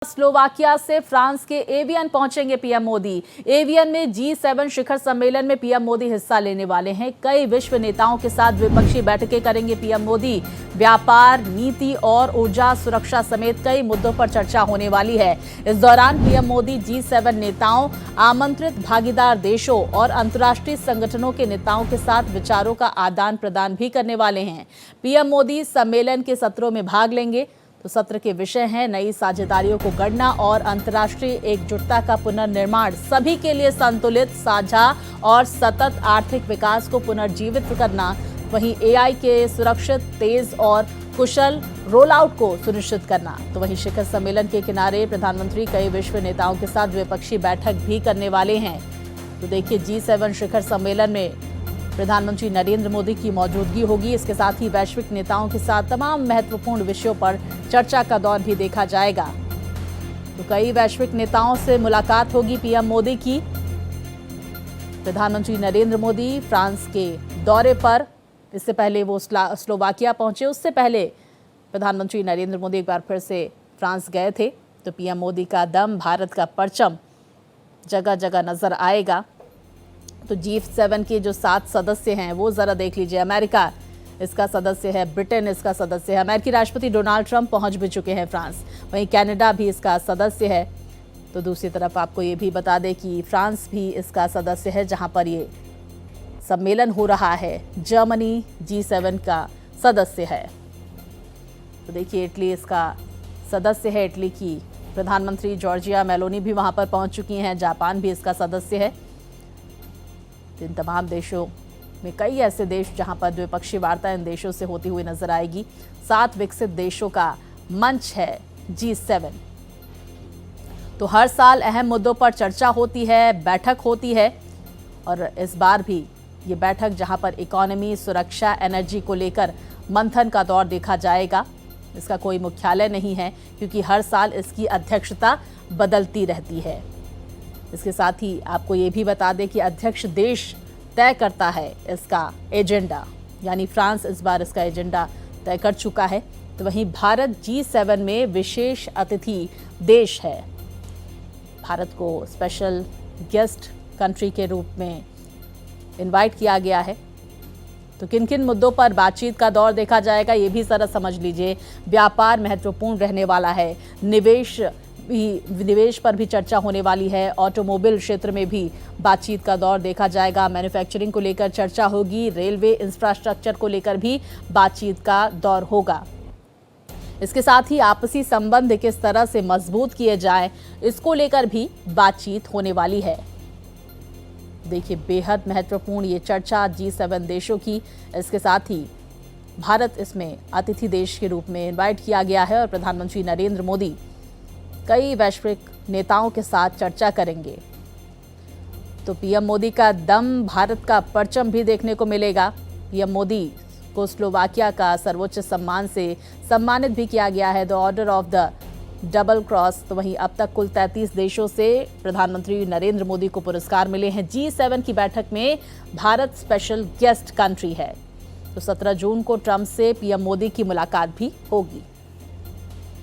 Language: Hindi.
स्लोवाकिया से फ्रांस के एवियन पहुंचेंगे पीएम मोदी। एवियन में G7 शिखर सम्मेलन में पीएम मोदी हिस्सा लेने वाले हैं। कई विश्व नेताओं के साथ द्विपक्षीय बैठकें करेंगे पीएम मोदी। व्यापार, नीति और ऊर्जा सुरक्षा समेत कई मुद्दों पर चर्चा होने वाली है। इस दौरान पीएम मोदी G7 नेताओं, आमंत्रित भागीदार देशों और अंतर्राष्ट्रीय संगठनों के नेताओं के साथ विचारों का आदान प्रदान भी करने वाले हैं। पीएम मोदी सम्मेलन के सत्रों में भाग लेंगे। तो सत्र के विषय हैं नई साझेदारियों को गढ़ना और अंतर्राष्ट्रीय एकजुटता का पुनर्निर्माण, सभी के लिए संतुलित, साझा और सतत आर्थिक विकास को पुनर्जीवित करना। वहीं एआई के सुरक्षित, तेज और कुशल रोल आउट को सुनिश्चित करना। तो वहीं शिखर सम्मेलन के किनारे प्रधानमंत्री कई विश्व नेताओं के साथ द्विपक्षीय बैठक भी करने वाले हैं। तो देखिए, G7 शिखर सम्मेलन में प्रधानमंत्री नरेंद्र मोदी की मौजूदगी होगी। इसके साथ ही वैश्विक नेताओं के साथ तमाम महत्वपूर्ण विषयों पर चर्चा का दौर भी देखा जाएगा। तो कई वैश्विक नेताओं से मुलाकात होगी पीएम मोदी की। प्रधानमंत्री नरेंद्र मोदी फ्रांस के दौरे पर, इससे पहले वो स्लोवाकिया पहुंचे, उससे पहले प्रधानमंत्री नरेंद्र मोदी एक बार फिर से फ्रांस गए थे। तो पीएम मोदी का दम, भारत का परचम जगह जगह नजर आएगा। तो G7 के जो 7 सदस्य हैं वो जरा देख लीजिए। अमेरिका इसका सदस्य है, ब्रिटेन इसका सदस्य है, अमेरिकी राष्ट्रपति डोनाल्ड ट्रंप पहुंच भी चुके हैं फ्रांस। वहीं कनाडा भी इसका सदस्य है। तो दूसरी तरफ आपको ये भी बता दें कि फ्रांस भी इसका सदस्य है, जहां पर ये सम्मेलन हो रहा है। जर्मनी G7 का सदस्य है। तो देखिए, इटली इसका सदस्य है। इटली की प्रधानमंत्री जॉर्जिया मेलोनी भी वहां पर पहुंच चुकी हैं। जापान भी इसका सदस्य है। इन तमाम देशों में कई ऐसे देश जहां पर द्विपक्षीय वार्ता इन देशों से होती हुई नजर आएगी। 7 विकसित देशों का मंच है G7। तो हर साल अहम मुद्दों पर चर्चा होती है, बैठक होती है। और इस बार भी ये बैठक, जहां पर इकोनॉमी, सुरक्षा, एनर्जी को लेकर मंथन का दौर देखा जाएगा। इसका कोई मुख्यालय नहीं है, क्योंकि हर साल इसकी अध्यक्षता बदलती रहती है। इसके साथ ही आपको ये भी बता दें कि अध्यक्ष देश तय करता है इसका एजेंडा, यानी फ्रांस इस बार इसका एजेंडा तय कर चुका है। तो वहीं भारत G7 में विशेष अतिथि देश है। भारत को स्पेशल गेस्ट कंट्री के रूप में इनवाइट किया गया है। तो किन किन मुद्दों पर बातचीत का दौर देखा जाएगा, ये भी जरा समझ लीजिए। व्यापार महत्वपूर्ण रहने वाला है। निवेश पर भी चर्चा होने वाली है। ऑटोमोबाइल क्षेत्र में भी बातचीत का दौर देखा जाएगा। मैन्युफैक्चरिंग को लेकर चर्चा होगी। रेलवे इंफ्रास्ट्रक्चर को लेकर भी बातचीत का दौर होगा। इसके साथ ही आपसी संबंध किस तरह से मजबूत किए जाए, इसको लेकर भी बातचीत होने वाली है। देखिए, बेहद महत्वपूर्ण ये चर्चा G7 देशों की। इसके साथ ही भारत इसमें अतिथि देश के रूप में इनवाइट किया गया है और प्रधानमंत्री नरेंद्र मोदी कई वैश्विक नेताओं के साथ चर्चा करेंगे। तो पीएम मोदी का दम, भारत का परचम भी देखने को मिलेगा। पीएम मोदी को स्लोवाकिया का सर्वोच्च सम्मान से सम्मानित भी किया गया है, the order of the double cross. तो वहीं अब तक कुल 33 देशों से प्रधानमंत्री नरेंद्र मोदी को पुरस्कार मिले हैं। G7 की बैठक में भारत स्पेशल गेस्ट कंट्री है। तो 17 जून को ट्रंप से पीएम मोदी की मुलाकात भी होगी।